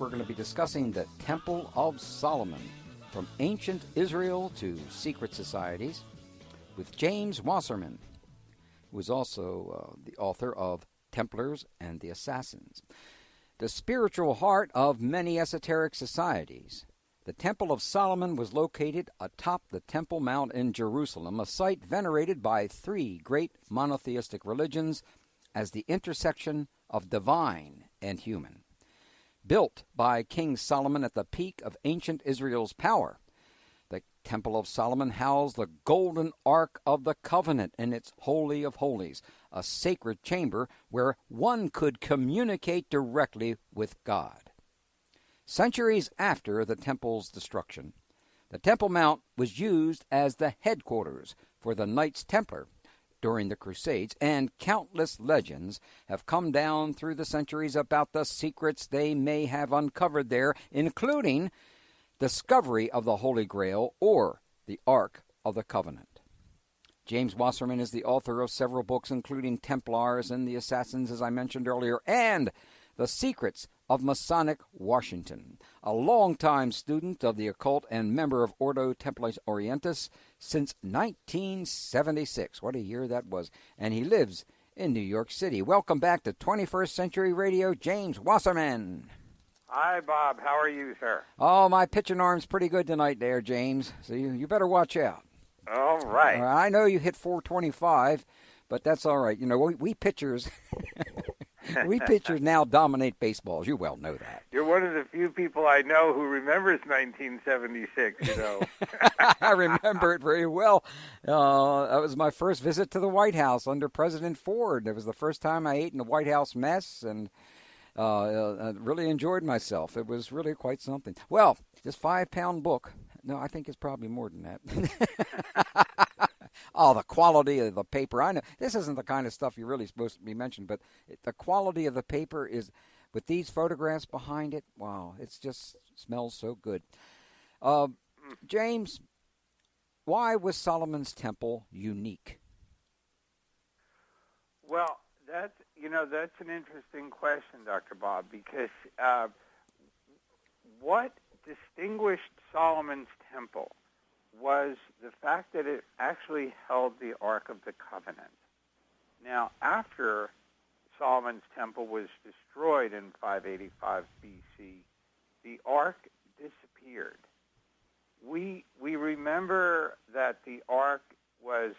we're going to be discussing the Temple of Solomon, from ancient Israel to secret societies, with James Wasserman, who is also the author of Templars and the Assassins. The spiritual heart of many esoteric societies, the Temple of Solomon was located atop the Temple Mount in Jerusalem, a site venerated by three great monotheistic religions as the intersection of divine and human. Built by King Solomon at the peak of ancient Israel's power, the Temple of Solomon housed the golden Ark of the Covenant in its Holy of Holies, a sacred chamber where one could communicate directly with God. Centuries after the temple's destruction, the Temple Mount was used as the headquarters for the Knights Templar during the Crusades, and countless legends have come down through the centuries about the secrets they may have uncovered there, including discovery of the Holy Grail or the Ark of the Covenant. James Wasserman is the author of several books, including Templars and the Assassins, as I mentioned earlier, and The Secrets of Masonic Washington, a longtime student of the occult and member of Ordo Templis Orientis since 1976. What a year that was. And he lives in New York City. Welcome back to 21st Century Radio, James Wasserman. Hi, Bob. How are you, sir? Oh, my pitching arm's pretty good tonight there, James. So you better watch out. All right. I know you hit 425, but that's all right. You know, we pitchers... We pitchers now dominate baseball, as you well know that. You're one of the few people I know who remembers 1976, you know. I remember it very well. That was my first visit to the White House under President Ford. It was the first time I ate in the White House mess, and I really enjoyed myself. It was really quite something. Well, this 5-pound book, no, I think it's probably more than that. Oh, the quality of the paper. I know this isn't the kind of stuff you're really supposed to be mentioned, but the quality of the paper is, with these photographs behind it, wow, it just smells so good. James, why was Solomon's temple unique? Well, that's an interesting question, Dr. Bob, because what distinguished Solomon's temple was the fact that it actually held the Ark of the Covenant. Now, after Solomon's temple was destroyed in 585 BC, the Ark disappeared. We remember that the Ark was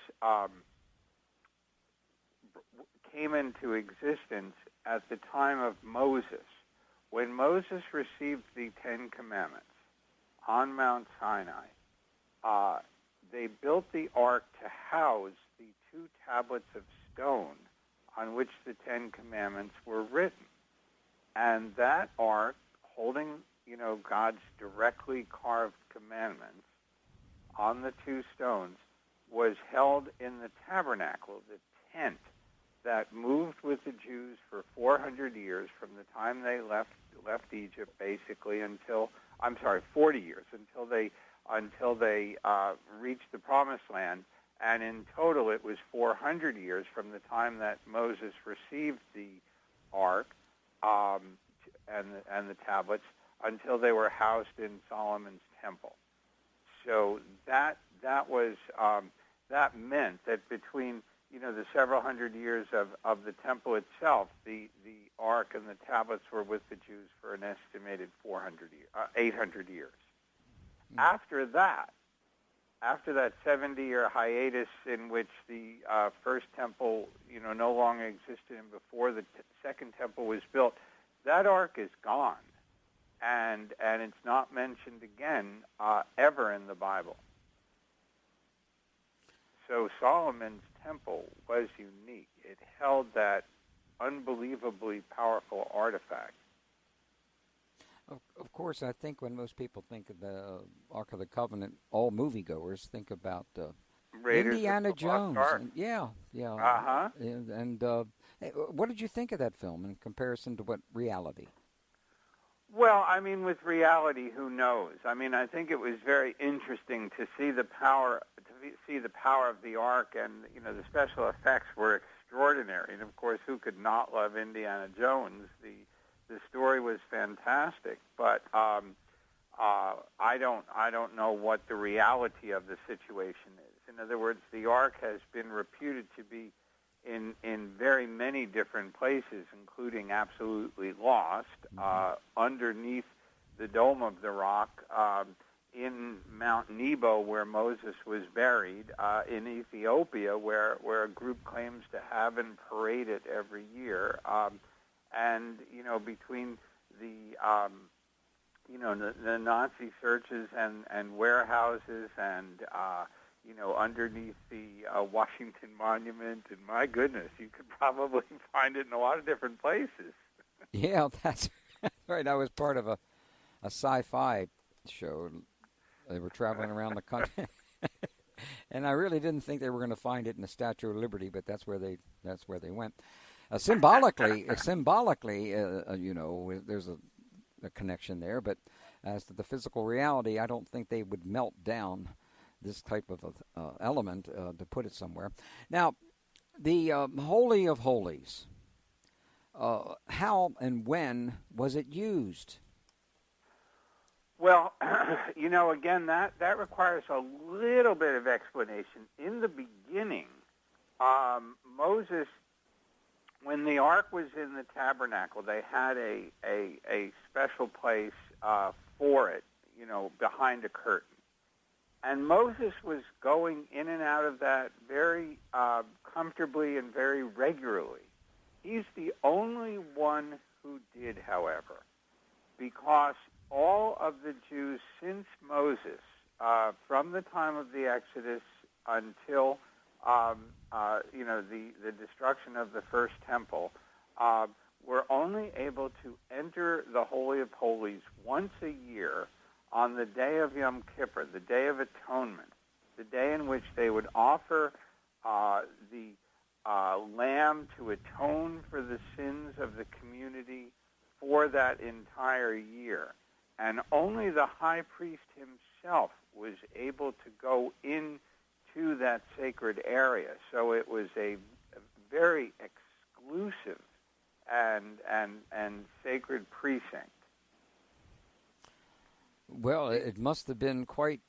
came into existence at the time of Moses, when Moses received the Ten Commandments on Mount Sinai. They built the ark to house the 2 tablets of stone on which the Ten Commandments were written. And that ark, holding, God's directly carved commandments on the 2 stones, was held in the tabernacle, the tent, that moved with the Jews for 400 years from the time they left Egypt, basically, 40 years, until they reached the Promised Land, and in total it was 400 years from the time that Moses received the Ark and the tablets until they were housed in Solomon's temple. So that meant that between the several hundred years of the temple itself, the Ark and the tablets were with the Jews for an estimated 800 years. After that 70-year hiatus in which the first temple, no longer existed, and before the second temple was built, that ark is gone, and it's not mentioned again ever in the Bible. So Solomon's temple was unique. It held that unbelievably powerful artifact. Of course, I think when most people think of the Ark of the Covenant, all moviegoers think about Indiana Jones. Yeah. Uh-huh. And what did you think of that film in comparison to what reality? Well, with reality, who knows? I think it was very interesting to see the power of the Ark, and the special effects were extraordinary. And of course, who could not love Indiana Jones, the story was fantastic, but I don't know what the reality of the situation is. In other words, the Ark has been reputed to be in very many different places, including absolutely lost, underneath the Dome of the Rock, in Mount Nebo, where Moses was buried, in Ethiopia, where a group claims to have and parade it every year, and between the the Nazi searches and warehouses and underneath the Washington Monument, and my goodness, you could probably find it in a lot of different places. Yeah, that's right. I was part of a sci-fi show. They were traveling around the country, and I really didn't think they were going to find it in the Statue of Liberty, but that's where they went. Symbolically, there's a connection there, but as to the physical reality, I don't think they would melt down this type of element to put it somewhere. Now, the Holy of Holies, how and when was it used? Well, again, that requires a little bit of explanation. In the beginning, Moses, when the Ark was in the tabernacle, they had a special place for it, behind a curtain. And Moses was going in and out of that very comfortably and very regularly. He's the only one who did, however, because all of the Jews since Moses, from the time of the Exodus until the destruction of the first temple, were only able to enter the Holy of Holies once a year on the day of Yom Kippur, the Day of Atonement, the day in which they would offer the lamb to atone for the sins of the community for that entire year. And only the high priest himself was able to go into that sacred area. So it was a very exclusive and sacred precinct. Well, it must have been quite,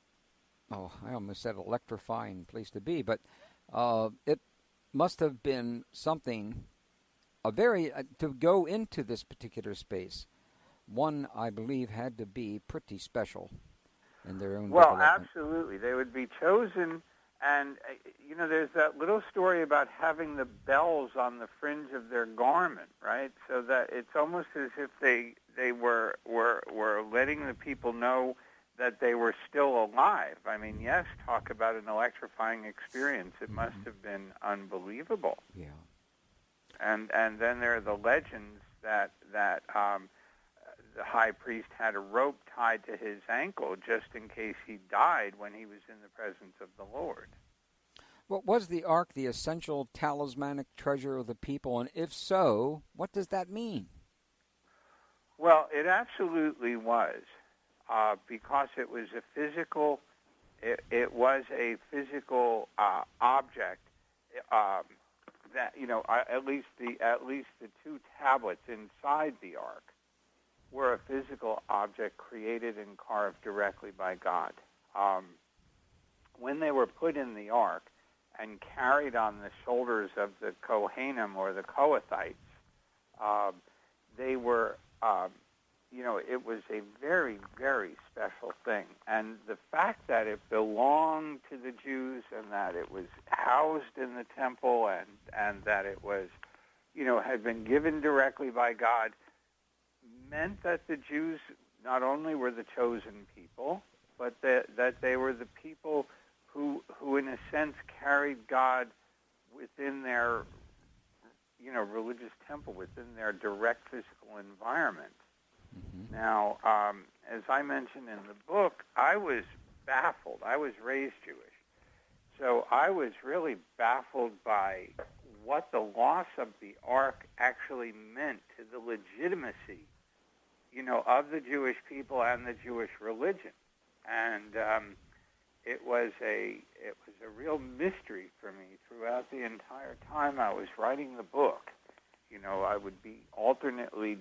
I almost said electrifying place to be, but it must have been something, to go into this particular space, one, I believe, had to be pretty special in their own Well, development. absolutely. They would be chosen, and, there's that little story about having the bells on the fringe of their garment, right? So that it's almost as if they were letting the people know that they were still alive. I mean, yes, talk about an electrifying experience. It must have been unbelievable. Yeah. And then there are the legends that the high priest had a rope tied to his ankle just in case he died when he was in the presence of the Lord. Well, was the Ark the essential talismanic treasure of the people? And if so, what does that mean? Well, it absolutely was, because it was a physical. It was a physical object. That at least the two tablets inside the Ark were a physical object created and carved directly by God. When they were put in the Ark and carried on the shoulders of the Kohanim or the Kohathites, they were, it was a very, very special thing. And the fact that it belonged to the Jews and that it was housed in the temple and that it was, had been given directly by God meant that the Jews not only were the chosen people, but that they were the people who in a sense carried God within their, religious temple, within their direct physical environment. Mm-hmm. Now, as I mentioned in the book, I was baffled. I was raised Jewish. So I was really baffled by what the loss of the Ark actually meant to the legitimacy of the Jewish people and the Jewish religion, and it was a real mystery for me throughout the entire time I was writing the book. I would be alternately,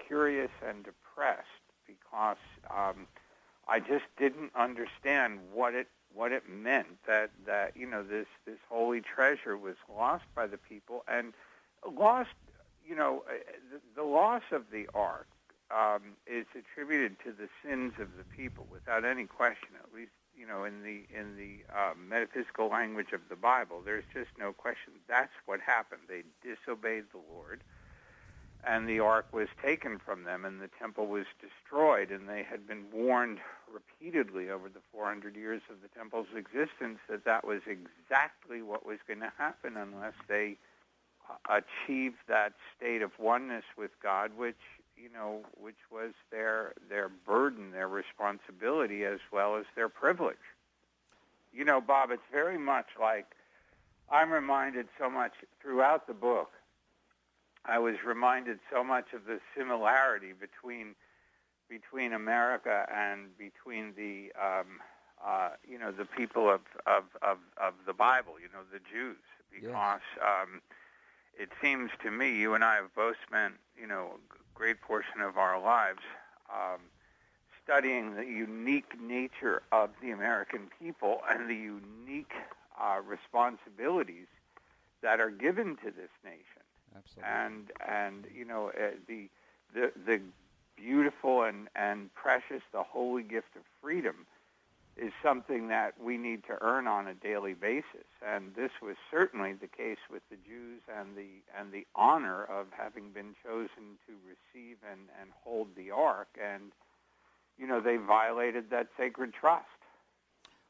curious and depressed because I just didn't understand what it meant that this holy treasure was lost by the people and lost. The loss of the ark is attributed to the sins of the people without any question. At least in the metaphysical language of the Bible, there's just no question. That's what happened. They disobeyed the Lord, and the ark was taken from them, and the temple was destroyed, and they had been warned repeatedly over the 400 years of the temple's existence that was exactly what was going to happen unless they achieved that state of oneness with God, which was their burden, their responsibility, as well as their privilege. Bob, it's very much like I'm reminded so much throughout the book. I was reminded so much of the similarity between America and between the the people of the Bible, the Jews, because it seems to me you and I have both spent a great portion of our lives studying the unique nature of the American people and the unique responsibilities that are given to this nation. Absolutely. And the beautiful and precious, the holy gift of freedom is something that we need to earn on a daily basis. And this was certainly the case with the Jews and the honor of having been chosen to receive and hold the ark. And, they violated that sacred trust.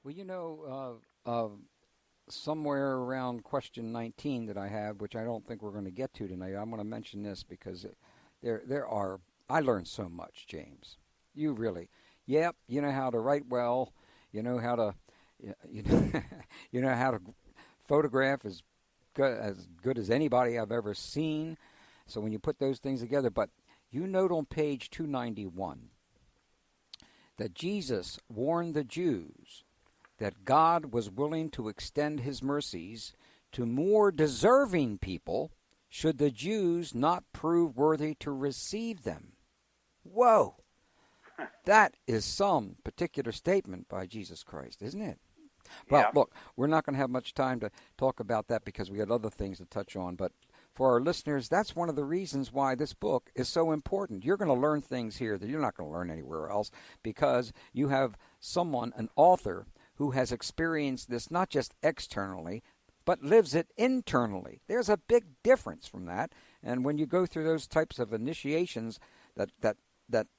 Well, somewhere around question 19 that I have, which I don't think we're going to get to tonight, I'm going to mention this because I learned so much, James. You really, you know how to write well, you know how to, you know how to photograph as good as anybody I've ever seen. So when you put those things together, but you note on page 291 that Jesus warned the Jews that God was willing to extend his mercies to more deserving people should the Jews not prove worthy to receive them. Whoa! That is some particular statement by Jesus Christ, isn't it? Well, look, we're not going to have much time to talk about that because we got other things to touch on, but for our listeners, that's one of the reasons why this book is so important. You're going to learn things here that you're not going to learn anywhere else because you have someone, an author, who has experienced this not just externally, but lives it internally. There's a big difference from that. And when you go through those types of initiations, that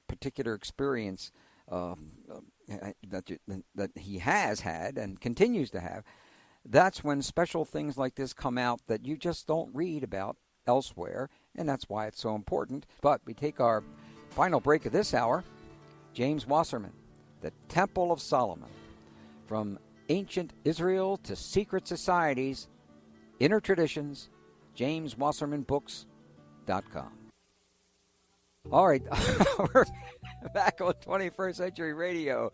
particular experience that he has had and continues to have, that's when special things like this come out that you just don't read about elsewhere, and that's why it's so important. But we take our final break of this hour. James Wasserman, The Temple of Solomon. From ancient Israel to secret societies, inner traditions, JamesWassermanBooks.com. All right, we're back on 21st Century Radio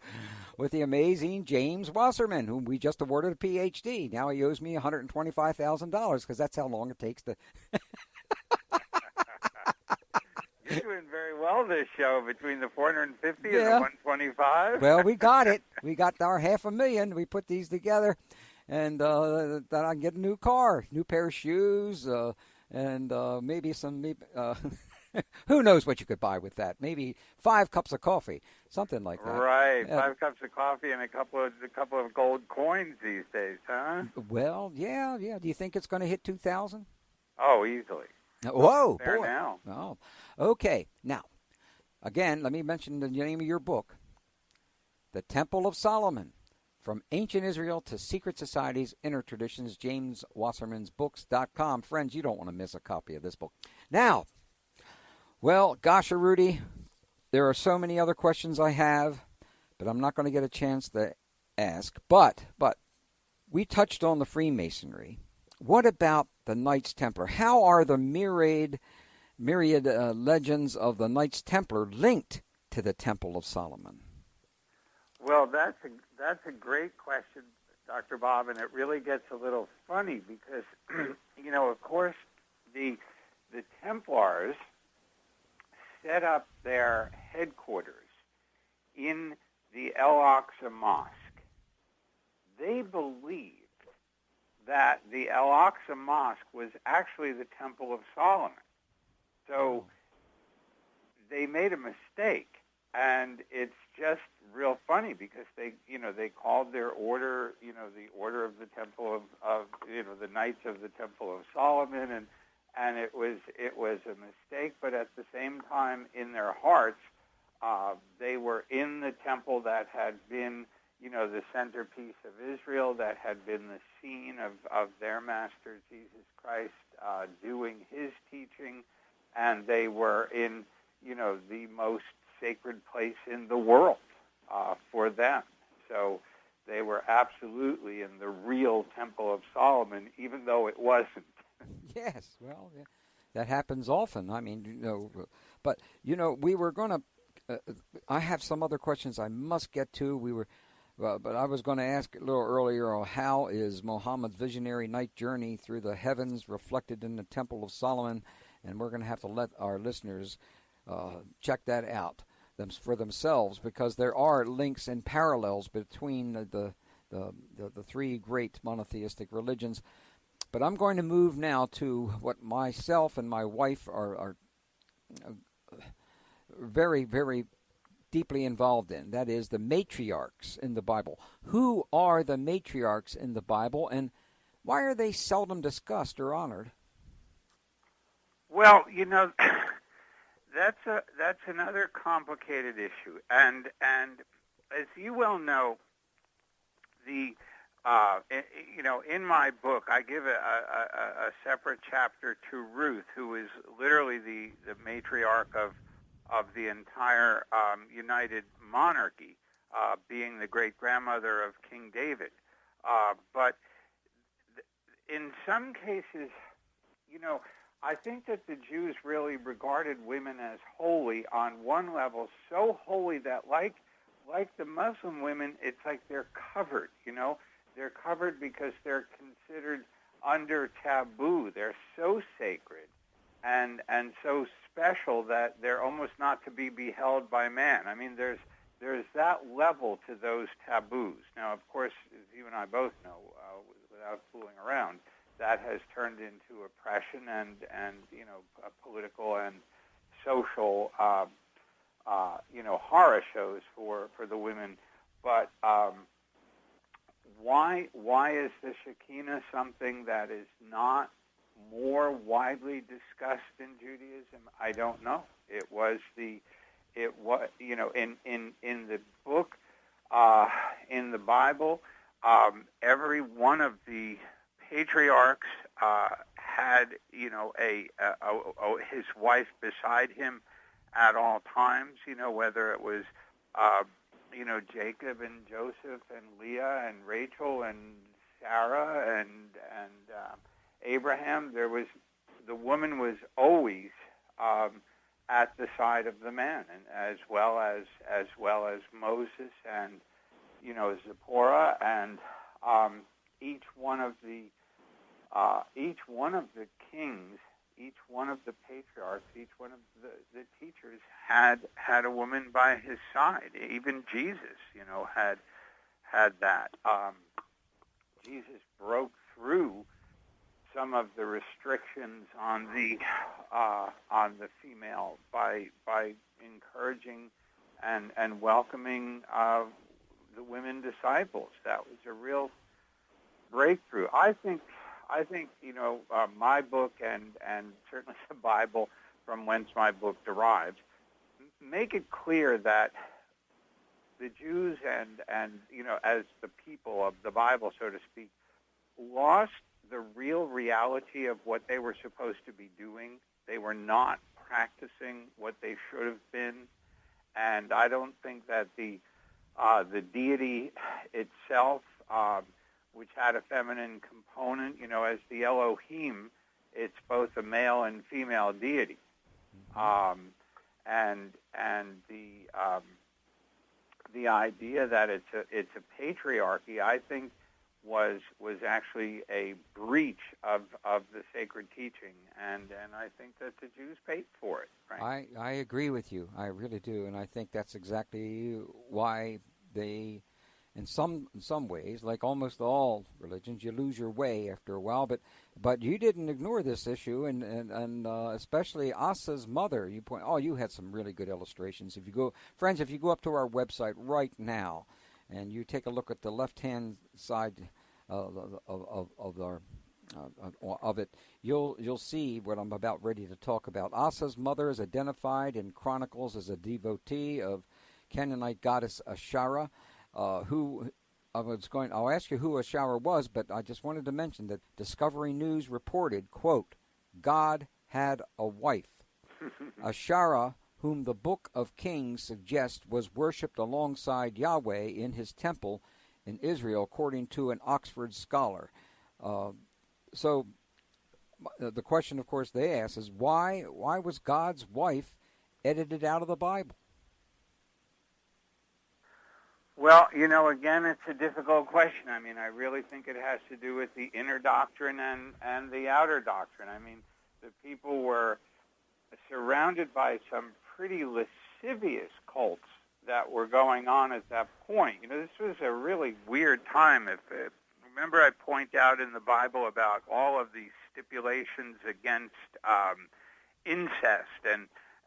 with the amazing James Wasserman, whom we just awarded a Ph.D. Now he owes me $125,000 because that's how long it takes to... You're doing very well this show between the 450 and the 125. Well, we got it. We got our $500,000. We put these together, and then I can get a new car, new pair of shoes, and maybe some... who knows what you could buy with that? Maybe 5 cups of coffee, something like that. Right, 5 cups of coffee and a couple of gold coins these days, huh? Well, yeah. Do you think it's going to hit 2,000? Oh, easily. Whoa, there boy. Now. Oh, okay. Now, again, let me mention the name of your book, The Temple of Solomon. From Ancient Israel to Secret Societies, Inner Traditions, JamesWasserman'sBooks.com. Friends, you don't want to miss a copy of this book. Now, well, gosh, Rudy, there are so many other questions I have, but I'm not going to get a chance to ask. But we touched on the Freemasonry. What about the Knights Templar? How are the myriad legends of the Knights Templar linked to the Temple of Solomon? Well, that's a great question, Dr. Bob, and it really gets a little funny because, of course, the the Templars set up their headquarters in the Al-Aqsa Mosque. They believed that the Al-Aqsa Mosque was actually the Temple of Solomon. So they made a mistake, and it's just real funny because they called their order, the Order of the Temple of the Knights of the Temple of Solomon, and it was a mistake. But at the same time, in their hearts, they were in the temple that had been, the centerpiece of Israel, that had been the scene of their Master Jesus Christ doing his teaching, and they were in, the most sacred place in the world for them. So they were absolutely in the real Temple of Solomon, even though it wasn't. Yes, well, yeah, that happens often. I mean, but we were going to. I have some other questions I must get to. But I was going to ask a little earlier, how is Muhammad's visionary night journey through the heavens reflected in the Temple of Solomon? And we're going to have to let our listeners check that out for themselves, because there are links and parallels between the three great monotheistic religions. But I'm going to move now to what myself and my wife are very, very deeply involved in. That is the matriarchs in the Bible. Who are the matriarchs in the Bible, and why are they seldom discussed or honored? Well, that's another complicated issue, and as you well know, in my book, I give a separate chapter to Ruth, who is literally the matriarch of the entire United Monarchy, being the great-grandmother of King David. But in some cases, I think that the Jews really regarded women as holy on one level, so holy that like the Muslim women, it's like they're covered, They're covered because they're considered under taboo. They're so sacred and so special that they're almost not to be beheld by man. I mean, there's that level to those taboos. Now, of course, as you and I both know, without fooling around, that has turned into oppression and political and social, horror shows for the women. But why is the Shekinah something that is not more widely discussed in Judaism? I don't know. It was in the book, in the Bible, every one of the patriarchs had his wife beside him at all times. Whether it was Jacob and Joseph and Leah and Rachel and Sarah and Abraham, the woman was always at the side of the man, and as well as Moses and Zipporah, and each one of the kings, each one of the patriarchs, each one of the teachers had a woman by his side. Even Jesus, had that. Jesus broke through some of the restrictions on the female by encouraging and welcoming the women disciples. That was a real breakthrough. I think my book and certainly the Bible, from whence my book derives, make it clear that the Jews and as the people of the Bible, so to speak, lost the real reality of what they were supposed to be doing. They were not practicing what they should have been, and I don't think that the deity itself, which had a feminine component, as the Elohim, it's both a male and female deity, and the idea that it's a patriarchy, I think, was actually a breach of the sacred teaching, and I think that the Jews paid for it. Right? I agree with you. I really do, and I think that's exactly why they, in some ways, like almost all religions, you lose your way after a while. But you didn't ignore this issue, and especially Asa's mother. You had some really good illustrations. If you go up to our website right now, and you take a look at the left-hand side of it, you'll see what I'm about ready to talk about. Asa's mother is identified in Chronicles as a devotee of Canaanite goddess Ashara, who I'll ask you who Ashara was, but I just wanted to mention that Discovery News reported, quote, God had a wife. Ashara, whom the Book of Kings suggests was worshipped alongside Yahweh in his temple in Israel, according to an Oxford scholar. So the question, of course, they ask is why was God's wife edited out of the Bible? Well, again, it's a difficult question. I mean, I really think it has to do with the inner doctrine and the outer doctrine. I mean, the people were surrounded by some pretty lascivious cults that were going on at that point. This was a really weird time. Remember, I point out in the Bible about all of these stipulations against incest,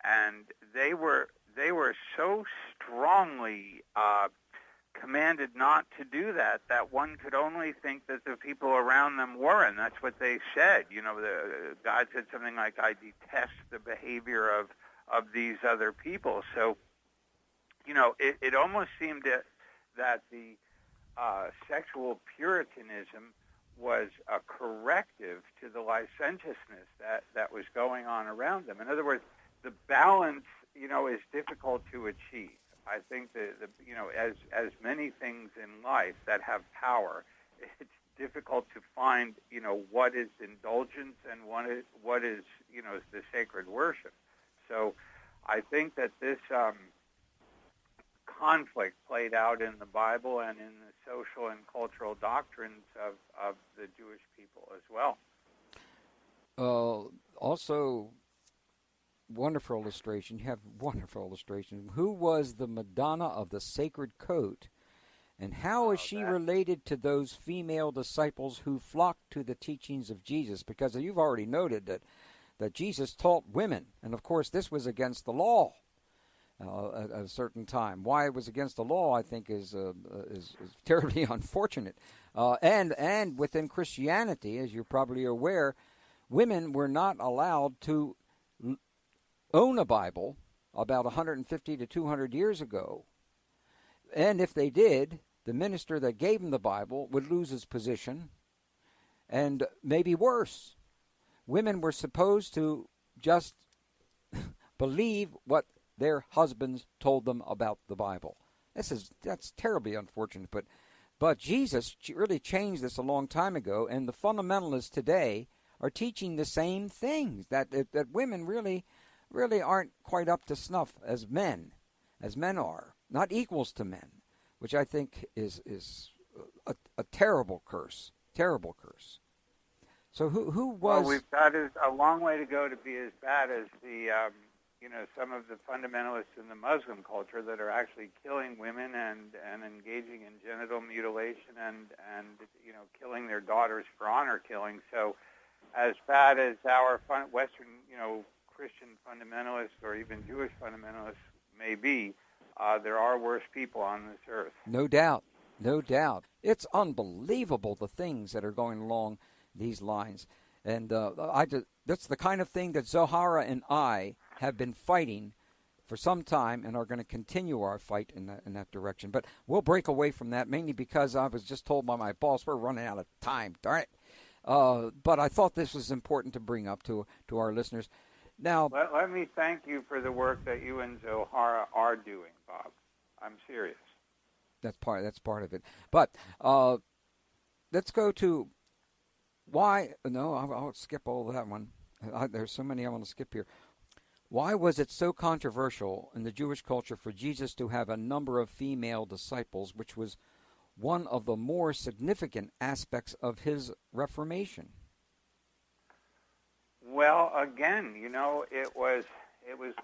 and they were so strongly commanded not to do that one could only think that the people around them were, and that's what they said. God said something like, "I detest the behavior of these other people." So, it almost seemed that the sexual puritanism was a corrective to the licentiousness that was going on around them. In other words, the balance, is difficult to achieve. I think that as many things in life that have power, it's difficult to find, what is indulgence and what is the sacred worship. So I think that this conflict played out in the Bible and in the social and cultural doctrines of the Jewish people as well. Also, wonderful illustration. You have wonderful illustration. Who was the Madonna of the Sacred Coat, and how is she related to those female disciples who flocked to the teachings of Jesus? Because you've already noted that Jesus taught women, and of course this was against the law at a certain time. Why it was against the law, I think, is terribly unfortunate. And within Christianity, as you're probably aware, women were not allowed to own a Bible about 150 to 200 years ago. And if they did, the minister that gave them the Bible would lose his position, and maybe worse. Women were supposed to just believe what their husbands told them about the Bible. That's terribly unfortunate, but Jesus really changed this a long time ago, and the fundamentalists today are teaching the same things, that women really aren't quite up to snuff as men are, not equals to men, which I think is a terrible curse. So who was? Well, we've got a long way to go to be as bad as the some of the fundamentalists in the Muslim culture that are actually killing women and engaging in genital mutilation and killing their daughters for honor killing. So, as bad as our Western Christian fundamentalists or even Jewish fundamentalists may be, there are worse people on this earth. No doubt. It's unbelievable the things that are going along these lines. And that's the kind of thing that Zohara and I have been fighting for some time and are going to continue our fight in that direction. But we'll break away from that, mainly because I was just told by my boss we're running out of time. Darn it. But I thought this was important to bring up to our listeners. Now, let me thank you for the work that you and Zohara are doing, Bob. I'm serious. That's part of it. But let's go to why. No, I'll skip all that one. There's so many I want to skip here. Why was it so controversial in the Jewish culture for Jesus to have a number of female disciples, which was one of the more significant aspects of his Reformation? Well, again, it was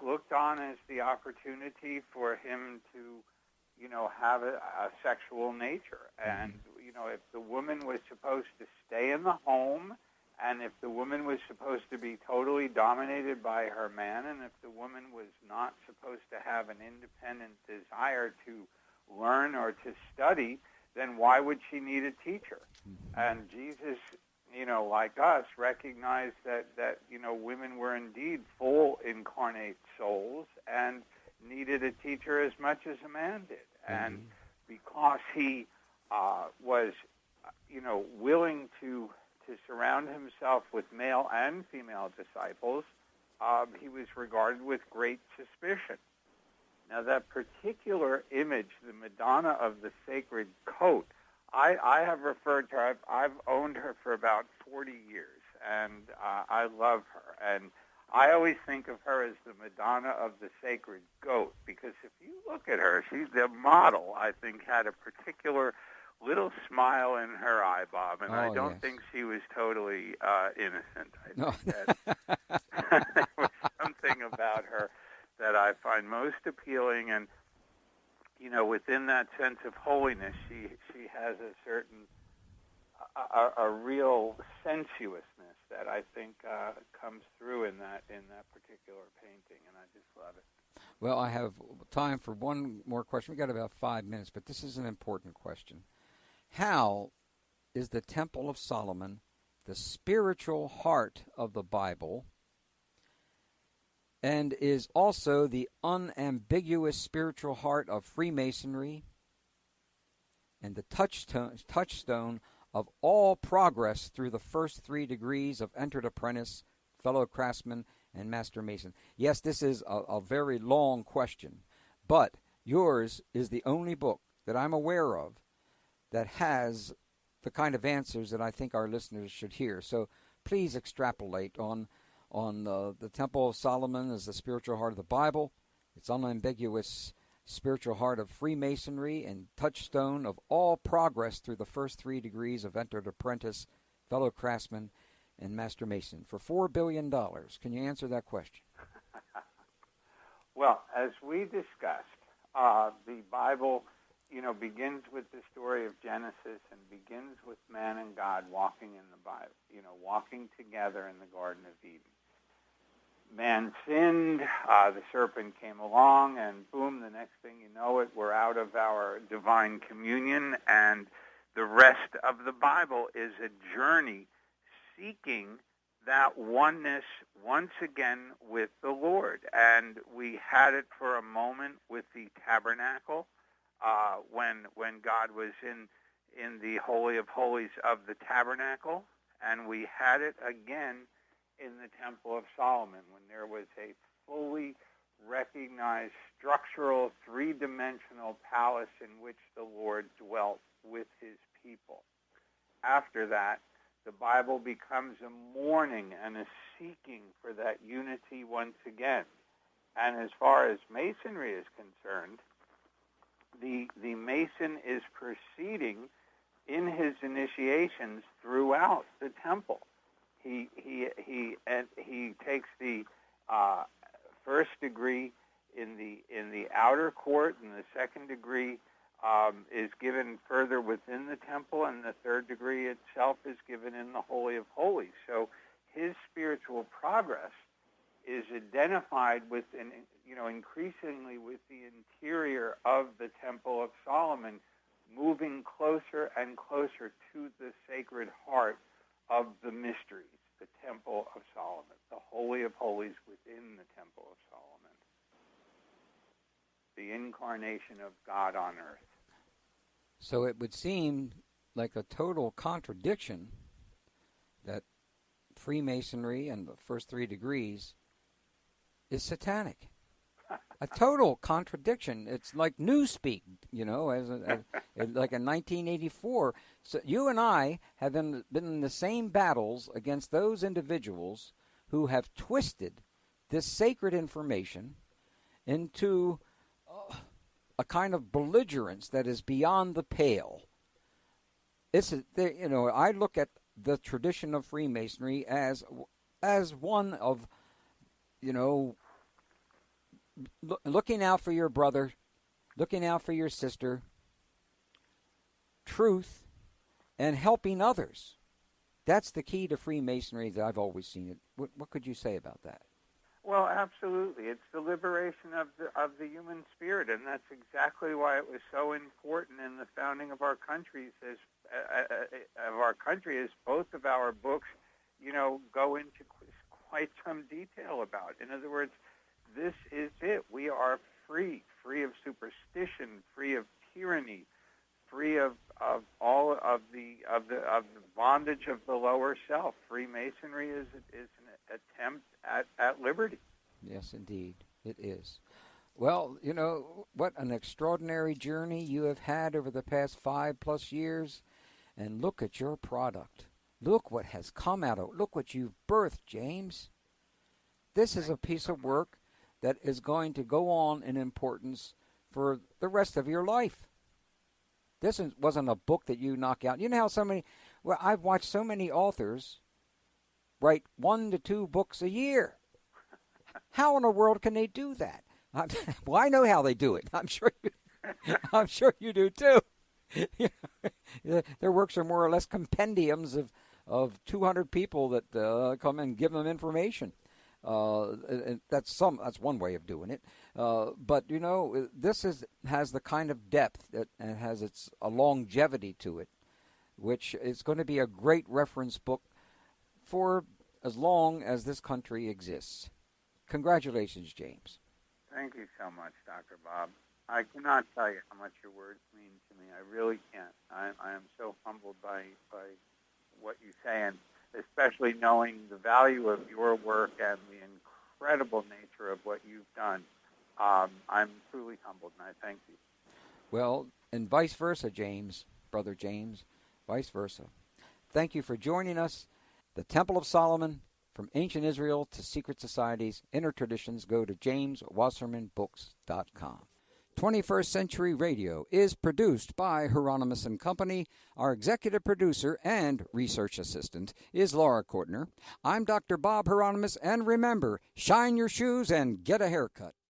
looked on as the opportunity for him to, have a sexual nature. And, if the woman was supposed to stay in the home, and if the woman was supposed to be totally dominated by her man, and if the woman was not supposed to have an independent desire to learn or to study, then why would she need a teacher? And Jesus, like us, recognized that women were indeed full incarnate souls and needed a teacher as much as a man did. And because he was, willing to surround himself with male and female disciples, he was regarded with great suspicion. Now, that particular image, the Madonna of the Sacred Coat, I have referred to her. I've owned her for about 40 years, and I love her. And I always think of her as the Madonna of the Sacred Goat, because if you look at her, she's the model, I think, had a particular little smile in her eye, Bob, and I don't think she was totally innocent. I think that there was something about her that I find most appealing, and within that sense of holiness, she has a certain a real sensuousness that I think comes through in that particular painting, and I just love it. Well, I have time for one more question. We've got about 5 minutes, but this is an important question. How is the Temple of Solomon the spiritual heart of the Bible, and is also the unambiguous spiritual heart of Freemasonry and the touchstone of all progress through the first 3 degrees of entered apprentice, fellow craftsman, and master mason? Yes, this is a very long question, but yours is the only book that I'm aware of that has the kind of answers that I think our listeners should hear. So please extrapolate on the Temple of Solomon as the spiritual heart of the Bible, its unambiguous spiritual heart of Freemasonry, and touchstone of all progress through the first 3 degrees of entered apprentice, fellow craftsman, and master mason. For $4 billion, can you answer that question? Well, as we discussed, the Bible begins with the story of Genesis and begins with man and God walking in the Bible, walking together in the Garden of Eden. Man sinned, the serpent came along, and boom, the next thing you know it, we're out of our divine communion, and the rest of the Bible is a journey seeking that oneness once again with the Lord. And we had it for a moment with the tabernacle, when God was in the Holy of Holies of the tabernacle, and we had it again in the Temple of Solomon when there was a fully recognized structural 3-dimensional palace in which the Lord dwelt with his people. After that, the Bible becomes a mourning and a seeking for that unity once again. And as far as Masonry is concerned, the Mason is proceeding in his initiations throughout the temple. He takes the first degree in the outer court, and the second degree is given further within the temple, and the third degree itself is given in the Holy of Holies. So his spiritual progress is identified with increasingly with the interior of the Temple of Solomon, moving closer and closer to the sacred heart of the mysteries, the Temple of Solomon, the Holy of Holies within the Temple of Solomon, the incarnation of God on earth. So it would seem like a total contradiction that Freemasonry and the first 3 degrees is satanic. A total contradiction. It's like newspeak, like in 1984. So you and I have been in the same battles against those individuals who have twisted this sacred information into a kind of belligerence that is beyond the pale. I look at the tradition of Freemasonry as one of, looking out for your brother, looking out for your sister, truth, and helping others. That's the key to Freemasonry that I've always seen it. What could you say about that? Well, absolutely. It's the liberation of the human spirit, and that's exactly why it was so important in the founding of our countries. As both of our books, go into quite some detail about. In other words, this is it. We are free of superstition, free of tyranny, free of all of the bondage of the lower self. Freemasonry is an attempt at liberty. Yes, indeed, it is. Well, what an extraordinary journey you have had over the past 5+ years, and look at your product. Look what has come out of it. Look what you've birthed, James. This is a piece of work that is going to go on in importance for the rest of your life. This wasn't a book that you knock out. You know how I've watched so many authors write 1 to 2 books a year. How in the world can they do that? Well, I know how they do it. I'm sure you do too. Their works are more or less compendiums of 200 people that come and give them information. That's one way of doing it. But this has the kind of depth and has a longevity to it, which is going to be a great reference book for as long as this country exists. Congratulations, James. Thank you so much, Dr. Bob. I cannot tell you how much your words mean to me. I really can't. I am so humbled by what you say, and especially knowing the value of your work and the incredible nature of what you've done. I'm truly humbled, and I thank you. Well, and vice versa, James, Brother James, vice versa. Thank you for joining us. The Temple of Solomon, from ancient Israel to secret societies, inner traditions, go to jameswassermanbooks.com. 21st Century Radio is produced by Hieronimus and Company. Our executive producer and research assistant is Laura Kortner. I'm Dr. Bob Hieronimus, and remember, shine your shoes and get a haircut.